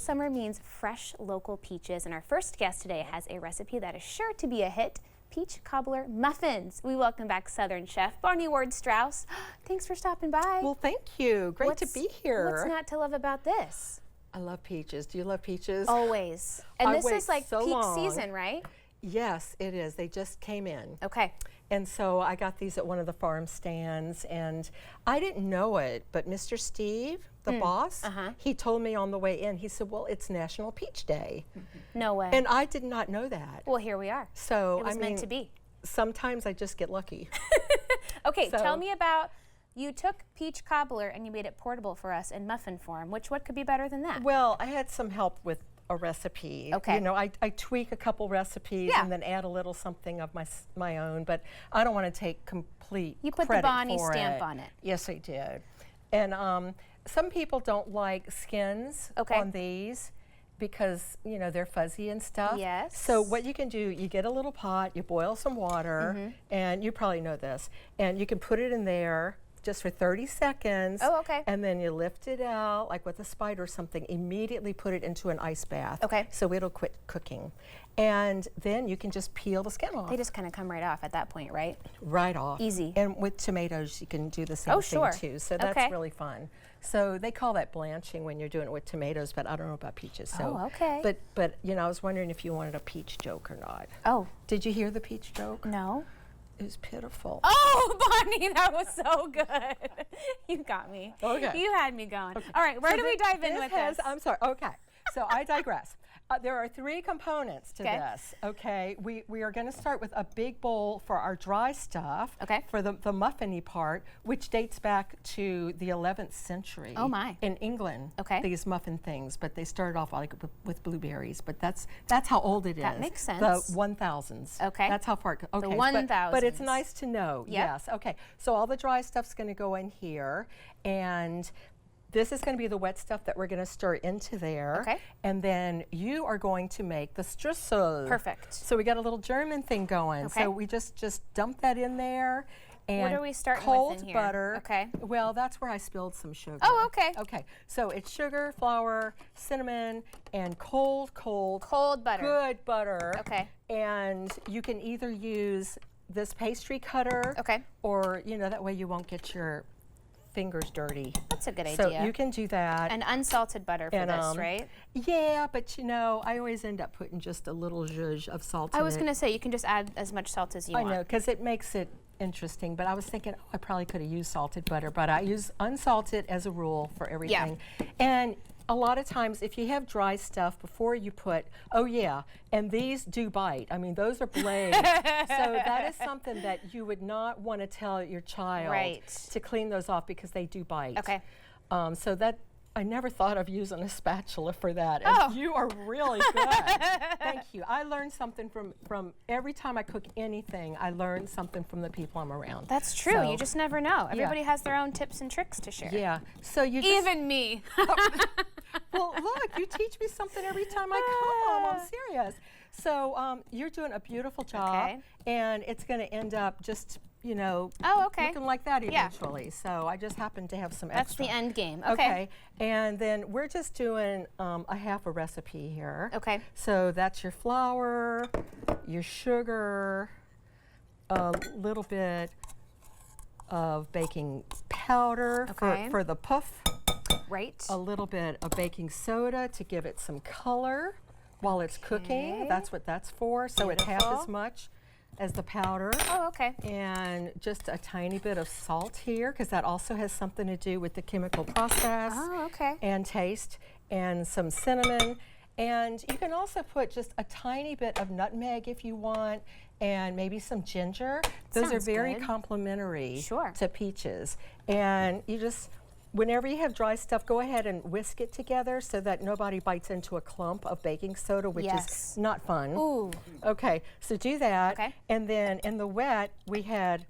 summer means fresh local peaches, and our first guest today has a recipe that is sure to be a hit: Peach Cobbler Muffins. We welcome back Southern Chef Bonnie Ward Strauss. Thanks for stopping by. Well, thank you. Great to be here. What's not to love about this? I love peaches. Do you love peaches? Always. And I this wait is like so peak long. season, right? Yes, it is. They just came in. Okay. And so I got these at one of the farm stands, and I didn't know it, but Mr. Steve, the boss, he told me on the way in, he said, well, it's National Peach Day. No way. And I did not know that. Well, here we are. So It was meant to be. Sometimes I just get lucky. Okay, So- tell me about, you took peach cobbler and you made it portable for us in muffin form. What could be better than that? Well, I had some help with a recipe. Okay. You know, I tweak a couple recipes Yeah. and then add a little something of my own, but I don't want to take complete You put the credit Bonnie for stamp it. on it. Yes, I did. And some people don't like skins on these because, you know, they're fuzzy and stuff. Yes. So what you can do, you get a little pot, you boil some water, and you probably know this, and you can put it in there just for 30 seconds. Oh, okay. And then you lift it out, like with a spite or something, immediately put it into an ice bath. Okay. So it'll quit cooking. And then you can just peel the skin off. They just kind of come right off at that point, right? Right off. Easy. And with tomatoes, you can do the same thing too. So that's Okay. really fun. So they call that blanching when you're doing it with tomatoes, but I don't know about peaches. So, Oh, okay. But you know, I was wondering if you wanted a peach joke or not. Oh. Did you hear the peach joke? No. It was pitiful. Oh, Bonnie, that was so good. You got me. Okay. You had me going. All right, where do we dive in with this? I'm sorry. Okay. So I digress. There are three components to this. Okay. We are going to start with a big bowl for our dry stuff. Okay. For the muffin-y part, which dates back to the 11th century. Oh my. In England. Okay. These muffin things, but they started off like with blueberries. But that's how old it is. That makes sense. The 1000s. Okay. That's how far. Okay. The But it's 1000s. nice to know. Yep. Yes. Okay. So all the dry stuff's going to go in here, and this is going to be the wet stuff that we're going to stir into there. Okay. And then you are going to make the streusel. Perfect. So we got a little German thing going. Okay. So we just dump that in there. And What are we starting cold with in here? butter. Okay. Well, that's where I spilled some sugar. Oh, okay. Okay. So it's sugar, flour, cinnamon, and cold butter. good butter. Okay. And you can either use this pastry cutter. Okay. Or, you know, that way you won't get your fingers dirty. That's a good So idea. you can do that. And unsalted butter for this, right? Yeah, but you know, I always end up putting just a little zhuzh of salt in it. I was going to say, you can just add as much salt as you want. I know, because it makes it interesting, but I was thinking, oh, I probably could have used salted butter, but I use unsalted as a rule for everything. And a lot of times, if you have dry stuff before you put, oh yeah, and these do bite. I mean, those are blades. So that is something that you would not want to tell your child to clean those off because they do bite. Okay. So that, I never thought of using a spatula for that. And you are really good. Thank you. I learned something from every time I cook anything, I learn something from the people I'm around. That's true. So, you just never know. Everybody has their own tips and tricks to share. Yeah. So you just, Even me. well, look, you teach me something every time I come. I'm serious. So you're doing a beautiful job, and it's going to end up just, you know, looking like that eventually. So I just happen to have some extra. That's the end game. Okay. And then we're just doing a half a recipe here. Okay. So that's your flour, your sugar, a little bit of baking powder for the puff. Right. A little bit of baking soda to give it some color while it's cooking. That's what that's for. So it's half as much as the powder. Oh, okay. And just a tiny bit of salt here, because that also has something to do with the chemical process. Oh, okay. And taste, and some cinnamon. And you can also put just a tiny bit of nutmeg if you want, and maybe some ginger. Those Sounds are very good. complimentary Sure. to peaches. And you just, whenever you have dry stuff, go ahead and whisk it together so that nobody bites into a clump of baking soda, which is not fun. Ooh. Okay, so do that. Okay. And then in the wet, we had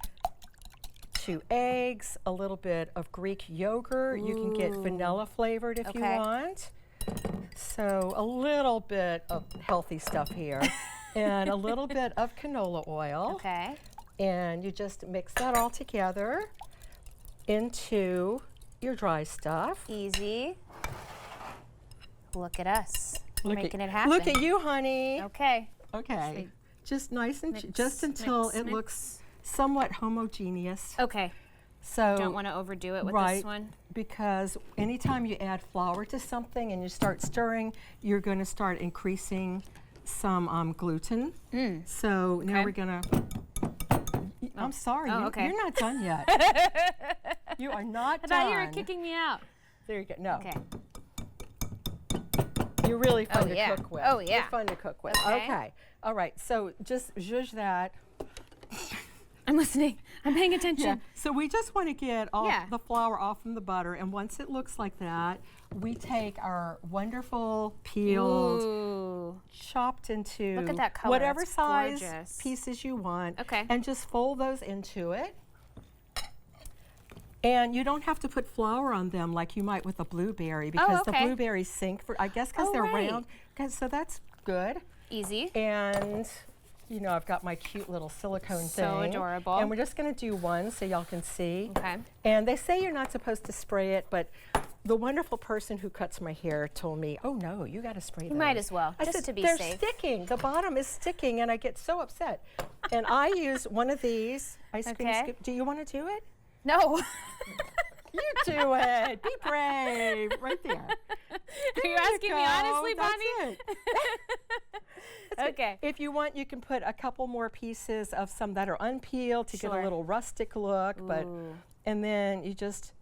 2 eggs, a little bit of Greek yogurt. You can get vanilla flavored if you want. So a little bit of healthy stuff here. And a little bit of canola oil. Okay. And you just mix that all together into your dry stuff. Easy. Look at us. We're Look making at, it happen. Look at you, honey. Okay. Okay. Just nice and Mix, just until mix, it mix. looks somewhat homogeneous. Okay. So Don't want to overdo it with right, this one. because anytime you add flour to something and you start stirring, you're going to start increasing some gluten. So now Okay. we're going to. I'm sorry, Oh, okay. you're not done yet. You are not I done. thought you were kicking me out. There you go. No. Okay. You're really fun Oh, to yeah. cook with. Oh, yeah. You're fun to cook with. Okay. All right. So just zhuzh that. I'm listening. I'm paying attention. Yeah. So we just want to get all Yeah. the flour off from the butter, and once it looks like that, we take our wonderful peeled, Ooh. chopped into Look at that color. whatever It's size gorgeous. pieces you want, Okay. and just fold those into it. And you don't have to put flour on them like you might with a blueberry, because okay. the blueberries sink for, I guess, because Oh, they're right. round. So that's good. Easy. And you know, I've got my cute little silicone So thing. adorable. And we're just going to do one so y'all can see. Okay. And they say you're not supposed to spray it, but the wonderful person who cuts my hair told me, oh no, you got to spray You those. might as well, I just said, to be they're safe. sticking. The bottom is sticking, and I get so upset. And I use one of these ice cream Okay. scoop. Do you want to do it? No. You do it. Be brave. Right there. Are you you asking me go. honestly, That's Bonnie? it. Okay. If you want, you can put a couple more pieces of some that are unpeeled to get Sure. a little rustic look. But Ooh. and then you just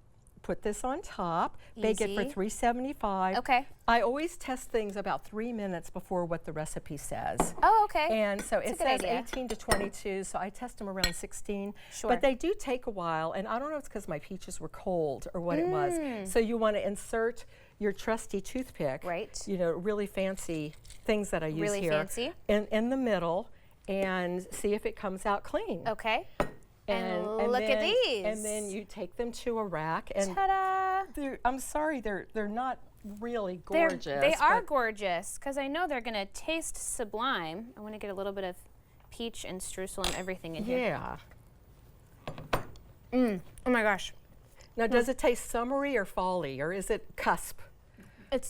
put this on top. Bake it for Easy. $375. Okay. I always test things about 3 minutes before what the recipe says. Oh, okay. And so it a good says idea. 18 to 22, so I test them around 16. Sure. But they do take a while, and I don't know if it's because my peaches were cold or what it was. So you want to insert your trusty toothpick, Right. you know, really fancy things that I use Really here, fancy. in the middle, and see if it comes out clean. Okay. And look at then- these. And then you take them to a rack, and Ta-da! I'm sorry, they're not really They gorgeous. are but gorgeous, because I know they're going to taste sublime. I want to get a little bit of peach and streusel and everything in here. yeah. Oh my gosh. Now, does it taste summery or fall-y, or is it cusp?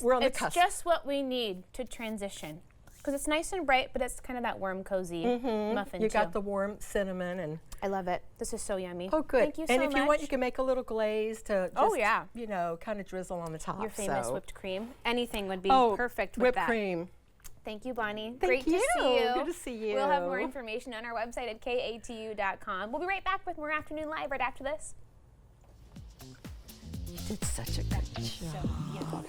We're on the cusp. Just what we need to transition. Because it's nice and bright, but it's kind of that warm, cozy muffin You too. got the warm cinnamon and I love it. This is so yummy. oh, good. Thank you so and much. if you want, you can make a little glaze to just, Oh, yeah. you know, kind of drizzle on the top. Your famous so. whipped cream. Anything would be Oh, perfect with whipped that. cream. Thank you, Bonnie. Thank Great to see you. Good to see you. We'll have more information on our website at katu.com. We'll be right back with more Afternoon Live right after this. You did such a good job.